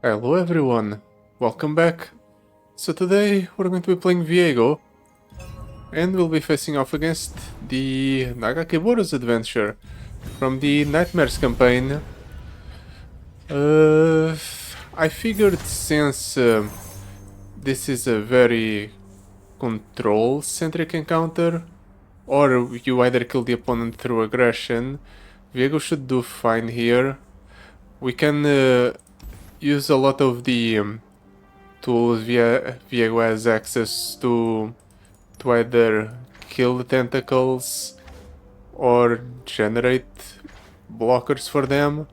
Hello everyone, welcome back. So today we're going to be playing Viego and we'll be facing off against the Nagakebouros adventure from the Nightmares campaign. I figured since this is a very control-centric encounter, or you either kill the opponent through aggression, Viego should do fine here. We can use a lot of the tools Viego has access to either kill the tentacles or generate blockers for them,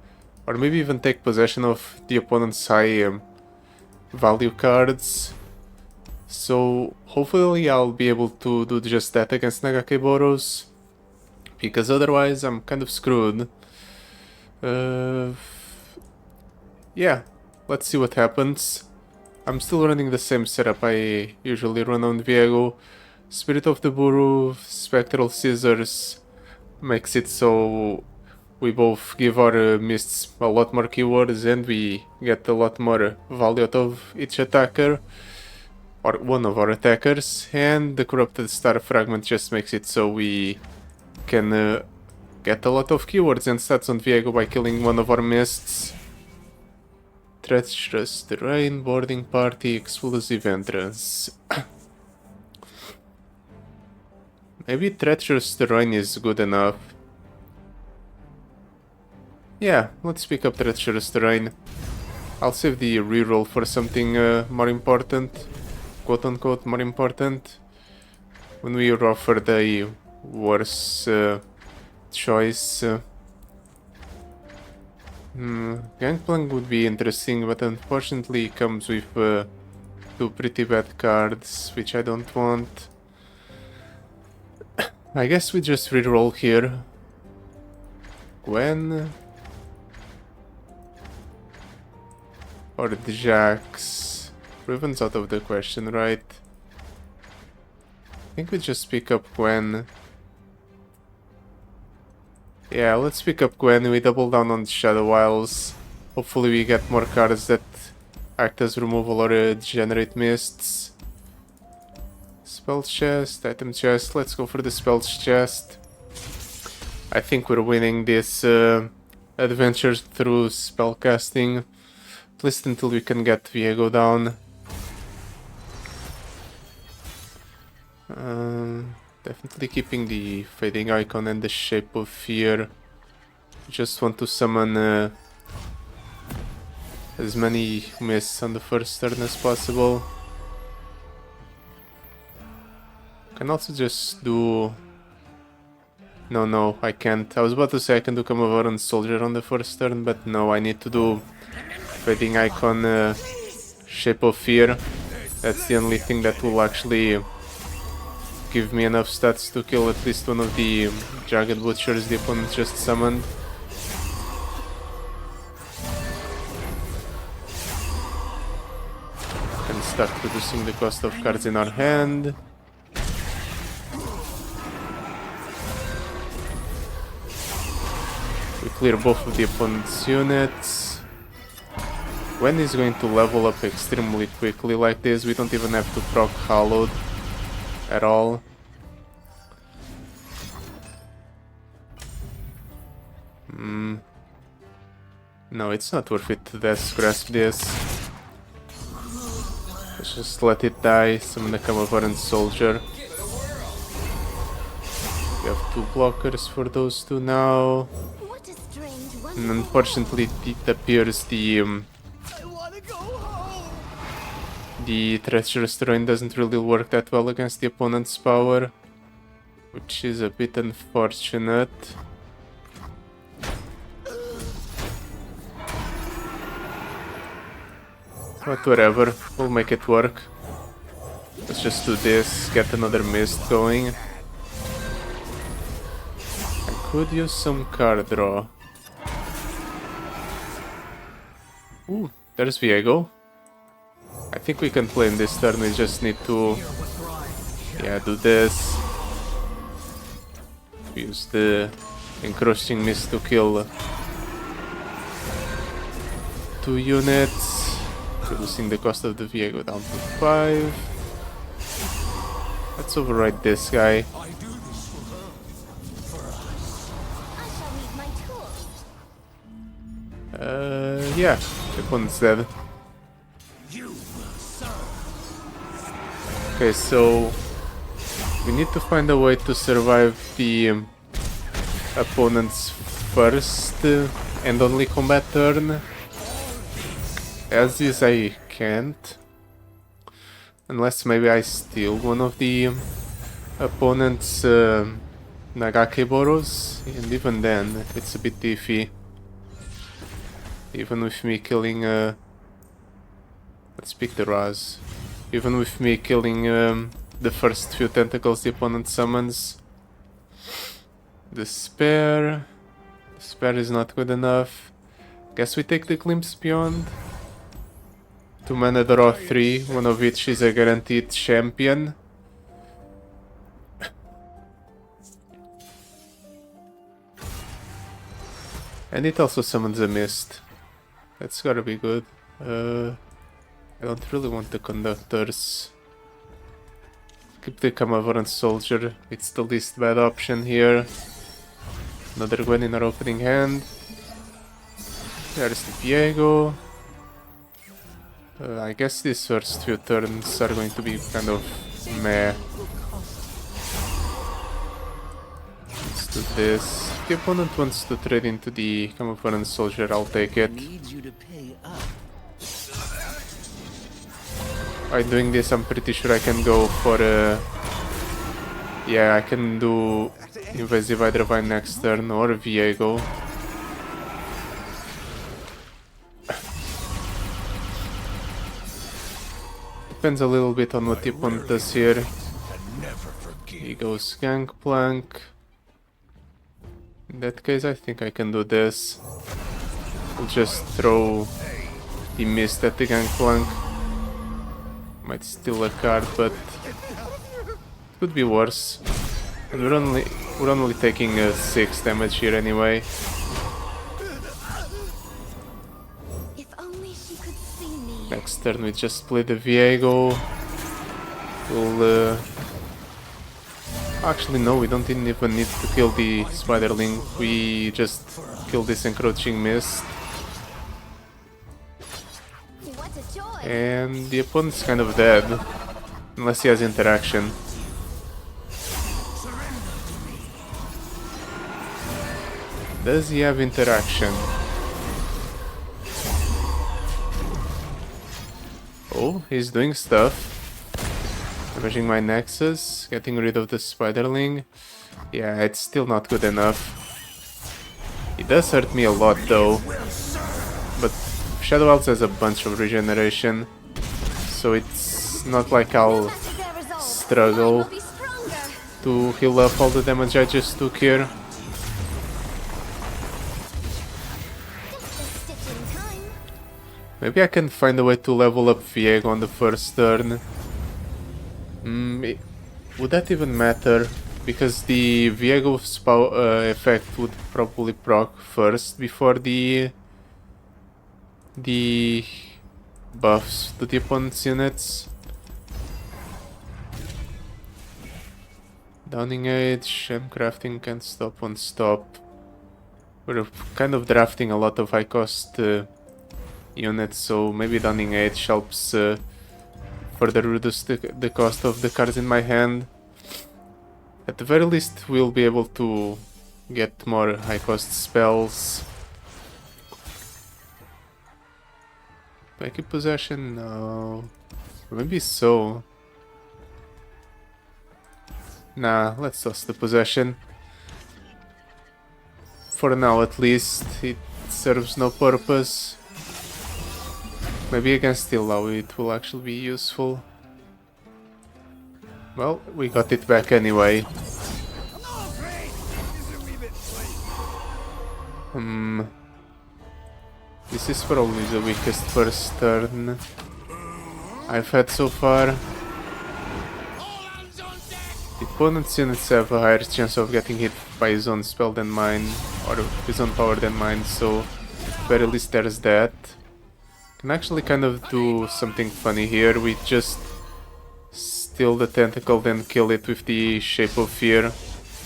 or maybe even take possession of the opponent's high value cards. So hopefully I'll be able to do just that against Nagakebouros, because otherwise I'm kind of screwed. Yeah, let's see what happens. I'm still running the same setup I usually run on Viego. Spirit of the Buru, Spectral Scissors makes it so we both give our mists a lot more keywords and we get a lot more value out of each attacker, or one of our attackers, and the Corrupted Star Fragment just makes it so we can get a lot of keywords and stats on Viego by killing one of our mists. Treacherous terrain, boarding party, exclusive entrance. Maybe treacherous terrain is good enough. Yeah, let's pick up treacherous terrain. I'll save the reroll for something more important, quote unquote more important, when we are offered a worse choice. Gangplank would be interesting, but unfortunately it comes with two pretty bad cards, which I don't want. I guess we just reroll here. Gwen? Or the Jax? Riven's out of the question, right? I think we just pick up Gwen. Yeah, let's pick up Gwen, we double down on the Shadow Isles. Hopefully we get more cards that act as removal or generate mists. Spell chest, item chest, let's go for the spells chest. I think we're winning this adventure through spellcasting, at least until we can get Viego down. Definitely keeping the fading icon and the shape of fear. Just want to summon as many mists on the first turn as possible. Can also just do... No, I can't. I was about to say I can do Comprehension Soldier on the first turn, but no, I need to do fading icon, shape of fear. That's the only thing that will actually give me enough stats to kill at least one of the Jagged Butchers the opponent just summoned. And start reducing the cost of cards in our hand. We clear both of the opponent's units. Gwen is going to level up extremely quickly like this. We don't even have to proc Hallowed at all. No, it's not worth it to Death's Grasp this. Let's just let it die. Summon the Comprehension Soldier. We have two blockers for those two now. And unfortunately it appears the treacherous terrain doesn't really work that well against the opponent's power, which is a bit unfortunate. But whatever, we'll make it work. Let's just do this, get another mist going. I could use some card draw. Ooh, there's Viego. I think we can play in this turn, we just need to... yeah, do this. Use the encroaching mist to kill 2 units. reducing the cost of the Viego down to 5. Let's override this guy. Yeah, the opponent's dead. Okay, so we need to find a way to survive the opponent's first and only combat turn. As is, I can't. Unless maybe I steal one of the opponent's Nagakebouros, and even then it's a bit iffy. Even with me killing let's pick the Raz. Even with me killing the first few tentacles the opponent summons. Despair is not good enough. Guess we take the Glimpse Beyond. 2 mana draw 3, one of which is a guaranteed champion. And it also summons a Mist. That's gotta be good. I don't really want the Conductors. Keep the Camavorant Soldier, it's the least bad option here. Another Gwen in our opening hand. There's the Viego. I guess these first few turns are going to be kind of meh. Let's do this. If the opponent wants to trade into the Camavorant Soldier, I'll take it. By doing this, I'm pretty sure I can go for yeah, I can do Invasive Hydravine next turn or Viego. Depends a little bit on what the opponent does here. He goes Gangplank. In that case, I think I can do this. I'll just throw the Mist at the Gangplank. Might steal a card, but it could be worse. And we're only taking 6 damage here anyway. If only she could see me. Next turn we just play the Viego. We'll actually no, we don't even need to kill the Spiderling. We just kill this encroaching Mist. What a joy. And the opponent's kind of dead. Unless he has interaction. Does he have interaction? Oh, he's doing stuff. Damaging my Nexus, getting rid of the Spiderling. Yeah, it's still not good enough. It does hurt me a lot though. But Shadow Elves has a bunch of regeneration. So it's not like I'll struggle to heal up all the damage I just took here. Maybe I can find a way to level up Viego on the first turn. Would that even matter? Because the Viego's effect would probably proc first before the buffs to the opponent's units. Downing Age and crafting can't stop on stop. We're kind of drafting a lot of high cost units, so maybe Downing Age helps further reduce the cost of the cards in my hand. At the very least, we'll be able to get more high cost spells. Backup Possession? No. Maybe so. Nah, let's toss the Possession. For now at least, it serves no purpose. Maybe against Illaoi it will actually be useful. Well, we got it back anyway. This is probably the weakest first turn I've had so far. The opponent's units have a higher chance of getting hit by his own spell than mine, or his own power than mine, so at very least there's that. Can actually kind of do something funny here. We just steal the tentacle, then kill it with the Shape of Fear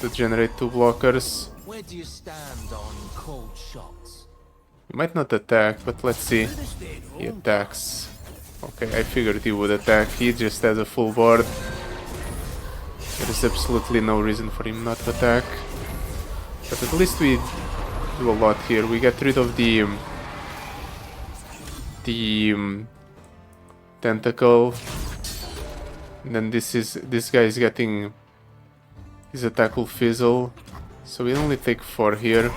to generate 2 blockers. Where do you stand on cold shots? He might not attack, but let's see. He attacks. Okay, I figured he would attack. He just has a full board. There is absolutely no reason for him not to attack. But at least we do a lot here. We get rid of the tentacle. And then this guy is getting his attack will fizzle. So we only take 4 here.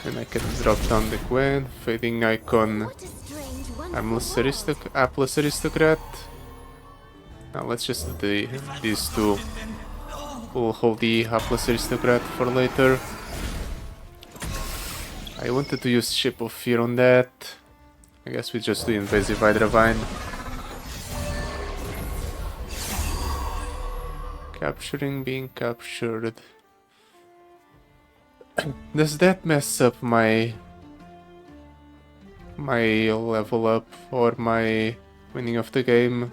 And I can drop down the Gwen, Fading Icon, What a strange, Armless wonderful Appless Aristocrat. Now let's just do these two. We'll hold the Appless Aristocrat for later. I wanted to use Shape of Fear on that. I guess we just do Invasive Hydra Vine. Capturing, being captured. Does that mess up my level up or my winning of the game?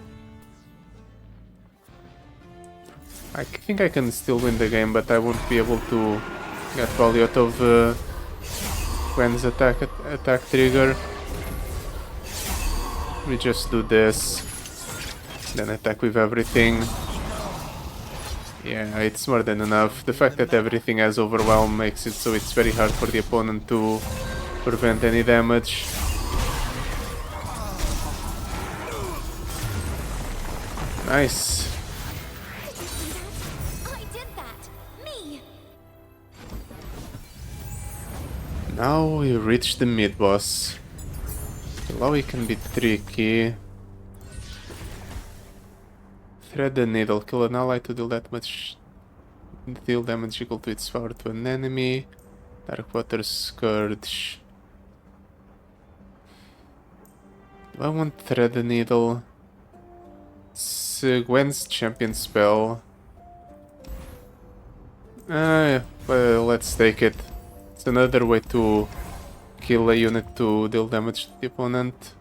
I think I can still win the game, but I won't be able to get value out of Gwen's attack trigger. We just do this, then attack with everything. Yeah, it's more than enough. The fact that everything has Overwhelm makes it so it's very hard for the opponent to prevent any damage. Nice. I did that! Me! Now we reach the mid-boss. Illaoi can be tricky. Thread the needle. Kill an ally to deal damage equal to its power to an enemy. Dark Water Scourge. Do I want Thread the Needle? It's Gwen's champion spell. Well, let's take it. It's another way to kill a unit to deal damage to the opponent.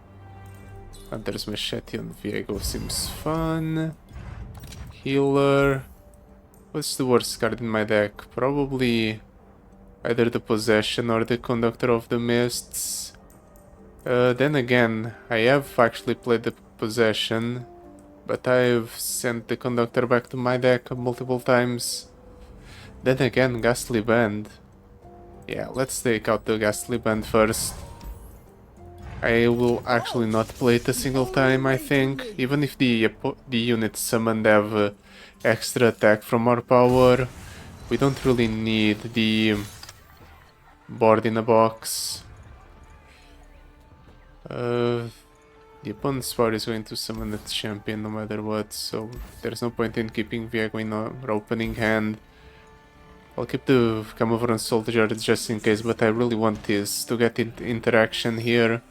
Hunter's Machete on Viego seems fun. Healer. What's the worst card in my deck? Probably either the Possession or the Conductor of the Mists. Then again, I have actually played the Possession, but I've sent the Conductor back to my deck multiple times. Then again, Ghastly Band. Yeah, let's take out the Ghastly Band first. I will actually not play it a single time, I think. Even if the units summoned have extra attack from our power, we don't really need the board in a box. The opponent's power is going to summon the champion no matter what, so there's no point in keeping Viego in our opening hand. I'll keep the Camouflage Soldier just in case, but I really want this to get interaction here.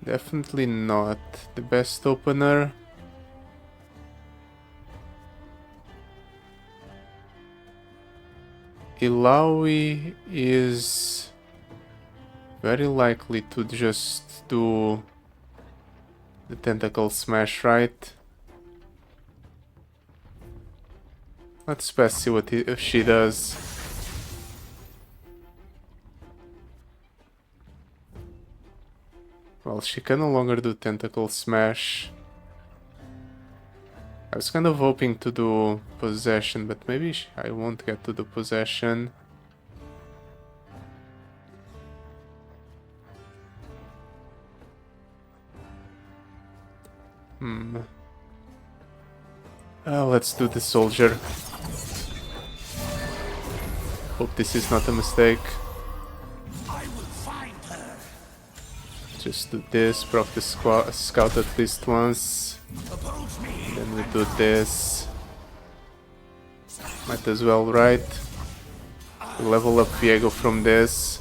Definitely not the best opener. Illaoi is very likely to just do the Tentacle Smash, right? Let's best see what she does. Well, she can no longer do Tentacle Smash. I was kind of hoping to do Possession, but maybe I won't get to the Possession. Let's do the Soldier. Hope this is not a mistake. Just do this, proc the scout at least once. Then we do this. Might as well, right? Level up Viego from this.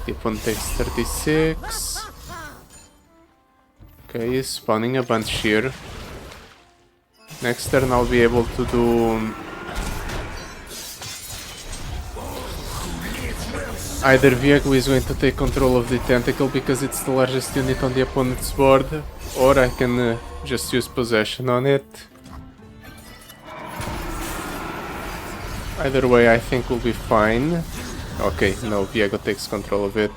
The opponent takes 36. Okay, he's spawning a bunch here. Next turn I'll be able to do either Viego is going to take control of the tentacle because it's the largest unit on the opponent's board, or I can just use possession on it. Either way I think we'll be fine. Okay, no, Viego takes control of it.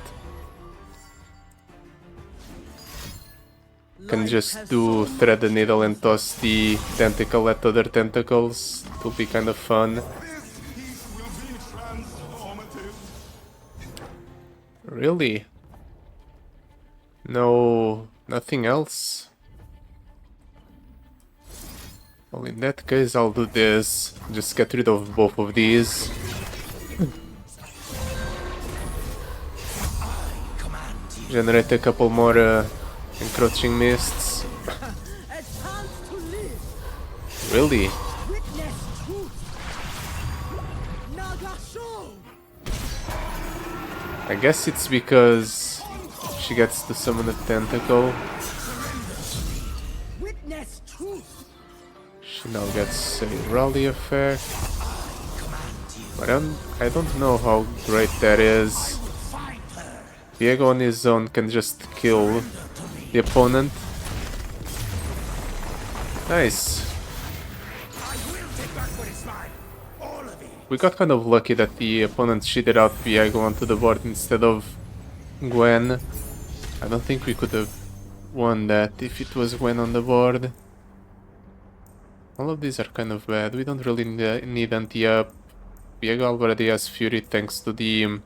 Can just do thread the needle and toss the tentacle at other tentacles. It will be kind of fun. Really? No, nothing else? Well, in that case I'll do this. Just get rid of both of these. Generate a couple more encroaching mists. Really? I guess it's because she gets to summon a tentacle. She now gets a rally effect. But I don't know how great that is. Viego on his own can just kill the opponent. Nice. We got kind of lucky that the opponent cheated out Viego onto the board instead of Gwen. I don't think we could have won that if it was Gwen on the board. All of these are kind of bad. We don't really need anti-up. Viego already has Fury thanks to the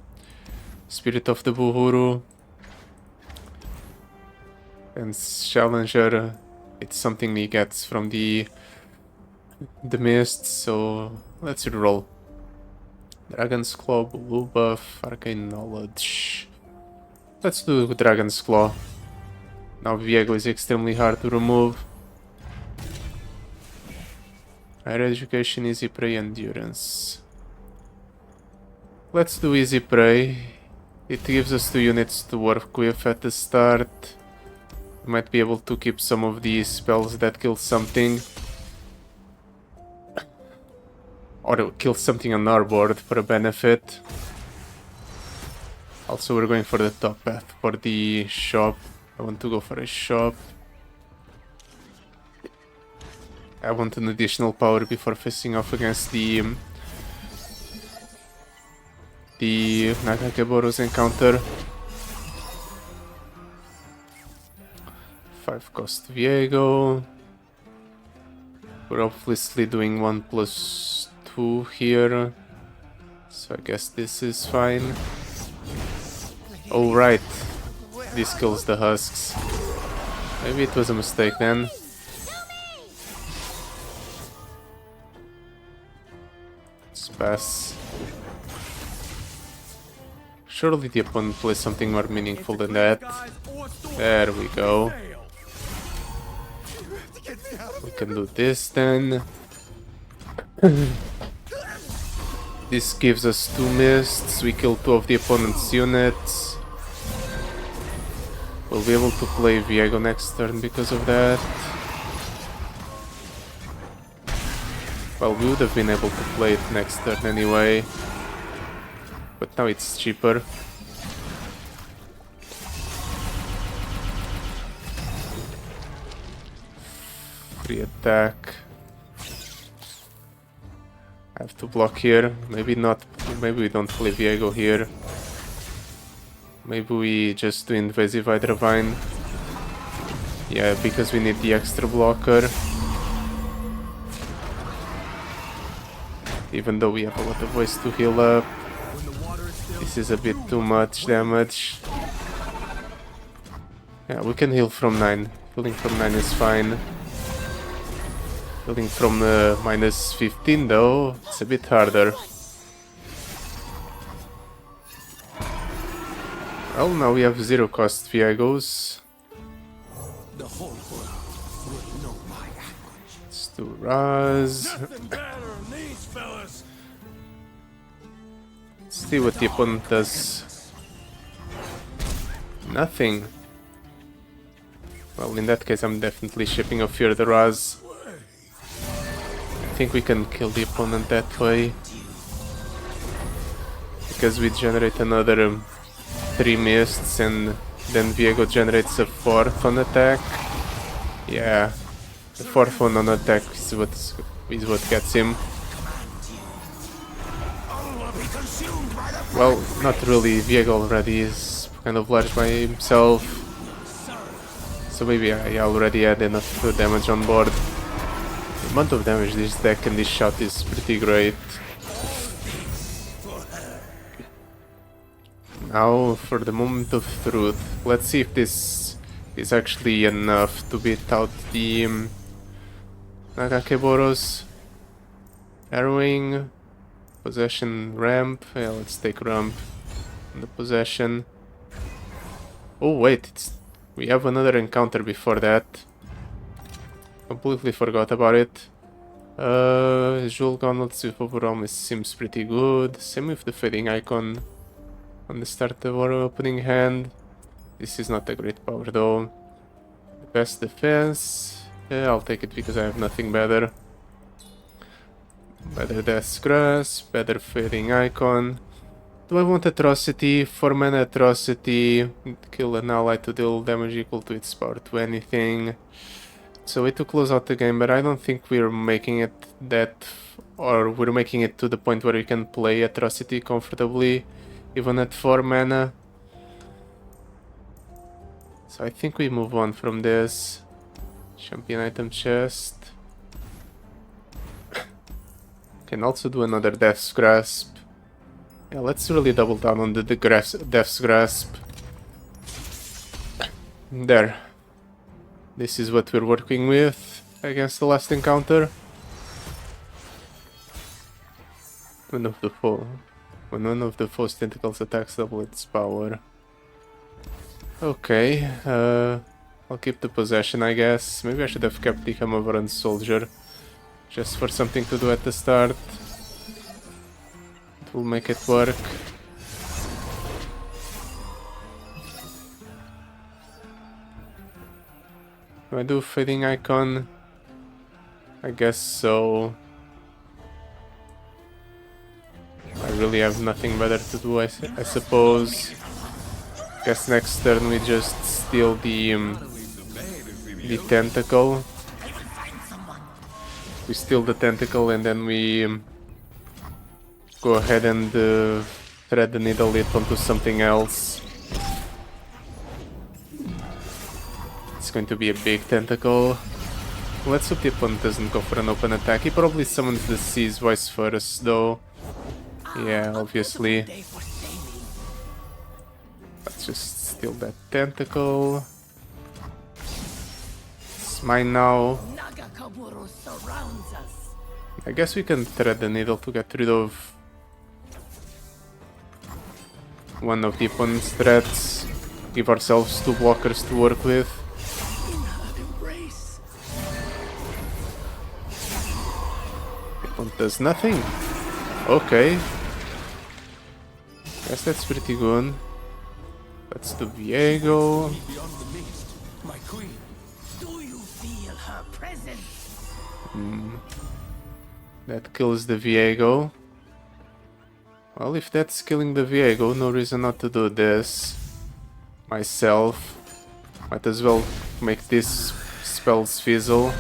Spirit of the Buhuru. And Challenger, it's something he gets from the mist, so let's reroll. Dragon's Claw, Blue Buff, Arcane Knowledge. Let's do Dragon's Claw. Now Viego is extremely hard to remove. Higher Education, Easy Prey, Endurance. Let's do Easy Prey. It gives us 2 units to work with at the start. We might be able to keep some of these spells that kill something. Or kill something on our board for a benefit. Also, we're going for the top path for the shop. I want to go for a shop. I want an additional power before facing off against the Nagakebouros encounter. 5 cost Viego. We're obviously doing 1+2 here, so I guess this is fine. Oh right, this kills the husks. Maybe it was a mistake then. Let's pass. Surely the opponent plays something more meaningful than that. There we go. We can do this then. This gives us 2 mists. We kill 2 of the opponent's units. We'll be able to play Viego next turn because of that. Well, we would have been able to play it next turn anyway. But now it's cheaper. Free attack. I have to block here. Maybe not. Maybe we don't play Viego here. Maybe we just do Invasive Hydravine. Yeah, because we need the extra blocker. Even though we have a lot of ways to heal up. This is a bit too much damage. Yeah, we can heal from 9. Healing from 9 is fine. Healing from -15 though, it's a bit harder. Well, now we have 0 cost Viegos. Let's do Raz. Let's see what the opponent does. Nothing. Well, in that case, I'm definitely shipping a Fear the Raz. I think we can kill the opponent that way. Because we generate another 3 mists and then Viego generates a 4th on attack. Yeah, the 4th one on attack is what gets him. Well, not really. Viego already is kind of large by himself. So maybe I already had enough damage on board. The amount of damage this deck and this shot is pretty great. Now for the moment of truth. Let's see if this is actually enough to beat out the Nagakebouros. Arrowing, possession, ramp. Yeah, let's take ramp on the possession. Oh wait, we have another encounter before that. Completely forgot about it. Jewel Gauntlets with overall seems pretty good. Same with the fading icon on the start of our opening hand. This is not a great power though. Best defense. Yeah, I'll take it because I have nothing better. Better Death's Grasp, better fading icon. Do I want Atrocity? 4 mana Atrocity. Kill an ally to deal damage equal to its power to anything. It's a way to close out the game, but I don't think we're making it that... or we're making it to the point where we can play Atrocity comfortably, even at 4 mana. So I think we move on from this. Champion item chest. Can also do another Death's Grasp. Yeah, let's really double down on the Death's Grasp. There. This is what we're working with against the last encounter. When one of the foe's tentacles attacks, double its power. Okay, I'll keep the possession, I guess. Maybe I should have kept the Hamoveran Soldier, just for something to do at the start. It will make it work. Do I do fading icon? I guess so. I really have nothing better to do, I suppose. Guess next turn we just steal the tentacle. We steal the tentacle and then we go ahead and thread the needle it onto something else. It's going to be a big tentacle. Let's hope the opponent doesn't go for an open attack. He probably summons the Sea's Voice first though. Yeah, obviously. Let's just steal that tentacle. It's mine now. I guess we can thread the needle to get rid of one of the opponent's threats. Give ourselves 2 blockers to work with. The opponent does nothing. Okay. Guess that's pretty good. That's the Viego. That kills the Viego. Well, if that's killing the Viego, no reason not to do this myself. Might as well make these spells fizzle.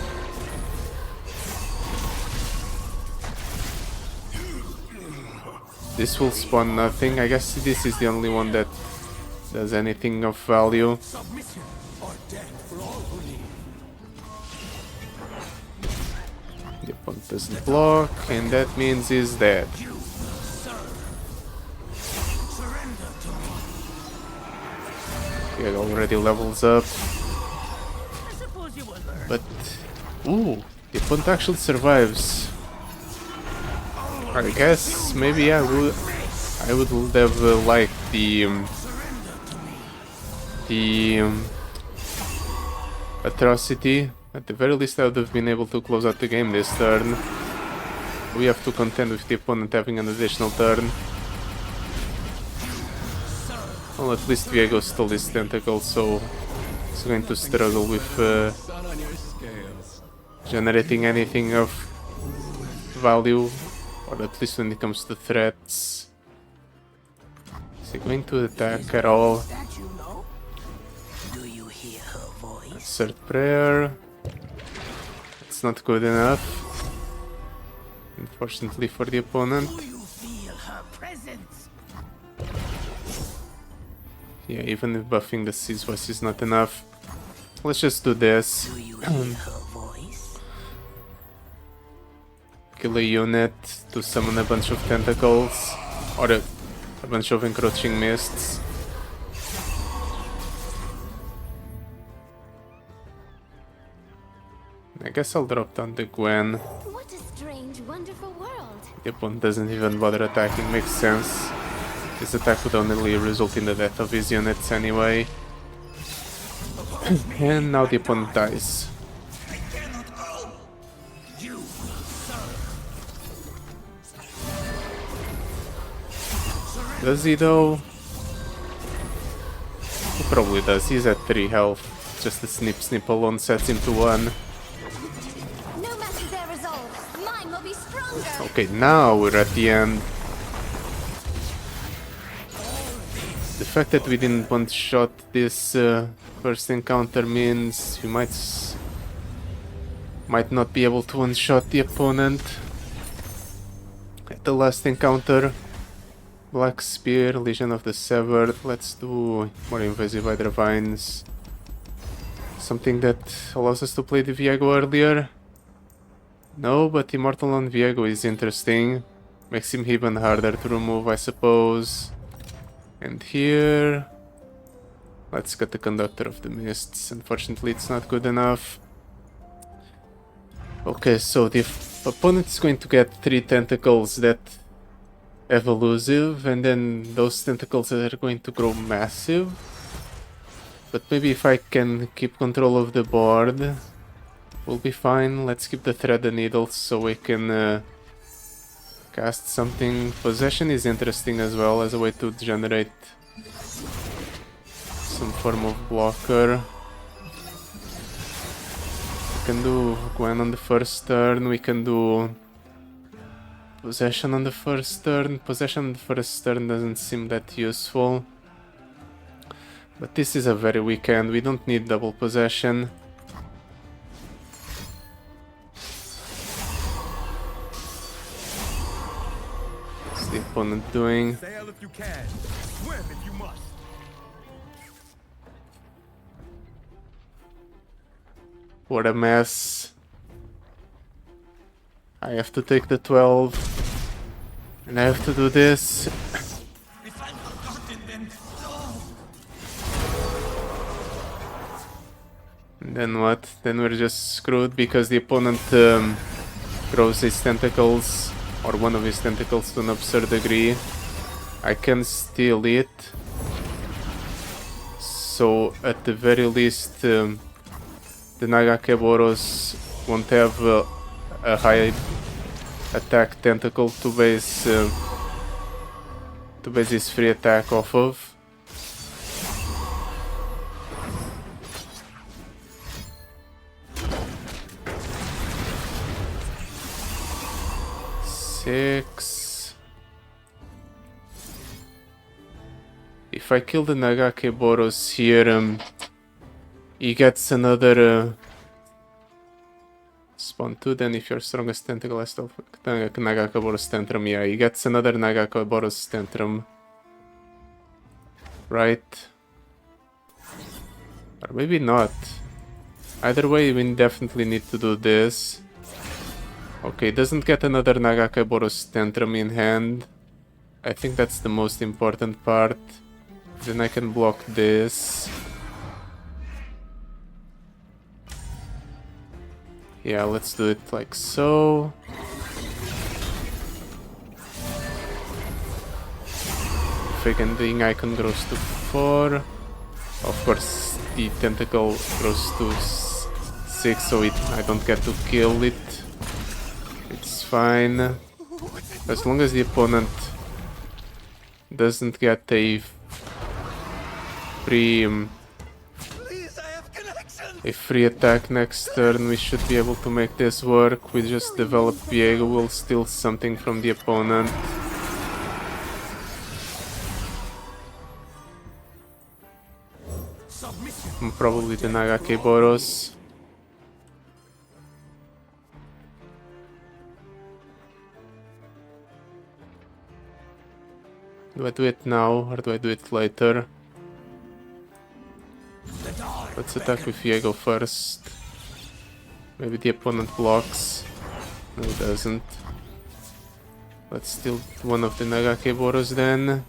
This will spawn nothing. I guess this is the only one that does anything of value. The opponent doesn't block, and that means he's dead. It already levels up. But, ooh, the opponent actually survives. I guess maybe I would have liked the atrocity. At the very least, I would have been able to close out the game this turn. We have to contend with the opponent having an additional turn. Well, at least Viego stole his tentacle, so he's going to struggle with generating anything of value, or at least when it comes to threats. Is he going to attack at all? Third prayer. It's not good enough, unfortunately for the opponent. Yeah, even if buffing the Sea's voice is not enough, let's just do this. Kill a unit to summon a bunch of tentacles, or a bunch of encroaching mists. I guess I'll drop down the Gwen. What a strange, wonderful world. The opponent doesn't even bother attacking, makes sense. His attack would only result in the death of his units anyway. And now the opponent dies. Does he though? He probably does, he's at 3 health. Just the snip alone sets him to 1. No matter their resolve, mine will be stronger. Okay, now we're at the end. The fact that we didn't one-shot this first encounter means we might not be able to one-shot the opponent at the last encounter. Black Spear, Legion of the Severed. Let's do more invasive Hydra Vines. Something that allows us to play the Viego earlier. No, but Immortal on Viego is interesting. Makes him even harder to remove, I suppose. And here, let's get the Conductor of the Mists. Unfortunately, it's not good enough. Okay, so the opponent is going to get 3 tentacles that have elusive, and then those tentacles are going to grow massive. But maybe if I can keep control of the board, we'll be fine. Let's keep the Thread the Needles so we can cast something. Possession is interesting as well as a way to generate some form of blocker. We can do Gwen on the first turn, we can do Possession on the first turn. Possession on the first turn doesn't seem that useful. But this is a very weak hand, we don't need double possession. What's the opponent doing? Sail if you can, swim if you must. What a mess. I have to take the 12. And I have to do this. And then what? Then we're just screwed because the opponent grows his tentacles, or one of his tentacles, to an absurd degree. I can steal it. So at the very least, the Nagakebouros won't have a high attack tentacle to base his free attack off of. Six. If I kill the Nagakebouros here, he gets another spawn 2, then if your strongest tentacle has to Nagakebouros Tantrum, yeah, he gets another Nagakebouros Tantrum. Right? Or maybe not. Either way, we definitely need to do this. Okay, doesn't get another Nagakebouros Tantrum in hand. I think that's the most important part. Then I can block this. Yeah, let's do it like so. Freaking icon grows to 4. Of course, the tentacle grows to 6, so I don't get to kill it. It's fine. As long as the opponent doesn't get a a free attack next turn, we should be able to make this work. We just develop Viego, we'll steal something from the opponent. Probably the Nagakebouros. Do I do it now or do I do it later? Let's attack with Viego first. Maybe the opponent blocks. No, he doesn't. Let's steal one of the Nagakebouros then.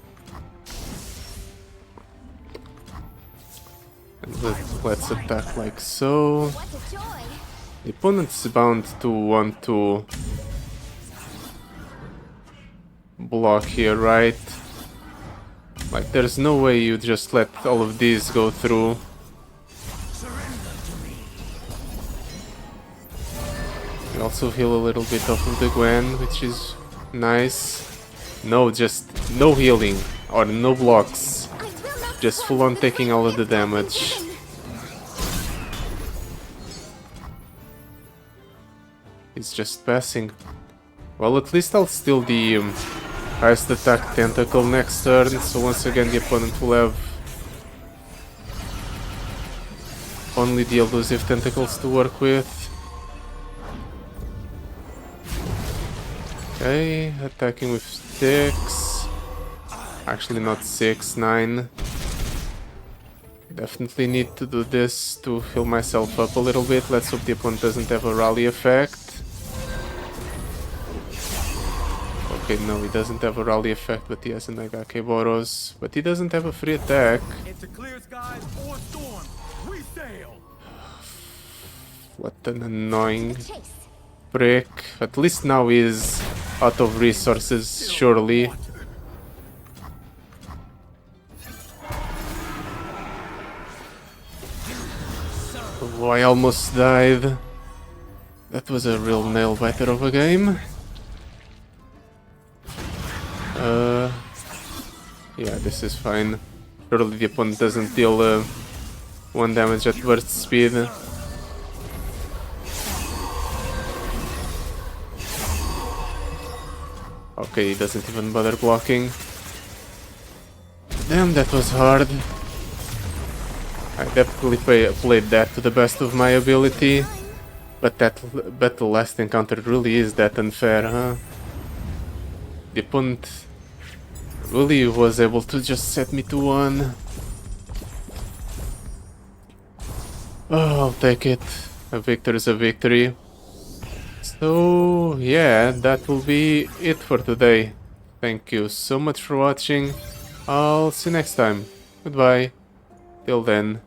And let's attack like so. What a joy! The opponent's bound to want to block here, right? Like, there's no way you just let all of these go through. We also heal a little bit off of the Gwen, which is nice. No, just no healing or no blocks. I will not Just full on taking all of the damage. He's just passing. Well, at least I'll steal the highest attack tentacle next turn, so once again the opponent will have only the elusive tentacles to work with. Okay, attacking with 6. Actually not 6, 9. Definitely need to do this to heal myself up a little bit. Let's hope the opponent doesn't have a rally effect. Okay, no, he doesn't have a rally effect, but he has a Nagakebouros. But he doesn't have a free attack. Into clear skies or storm, we sail. What an annoying chase. prick. At least now he's out of resources, surely. Oh, I almost died. That was a real nail-biter of a game. Yeah, this is fine. Surely the opponent doesn't deal 1 damage at burst speed. Okay, he doesn't even bother blocking. Damn, that was hard. I definitely played that to the best of my ability. But the last encounter really is that unfair, huh? The opponent really was able to just set me to 1. Oh, I'll take it. A victory is a victory. So, yeah, that will be it for today. Thank you so much for watching. I'll see you next time. Goodbye. Till then.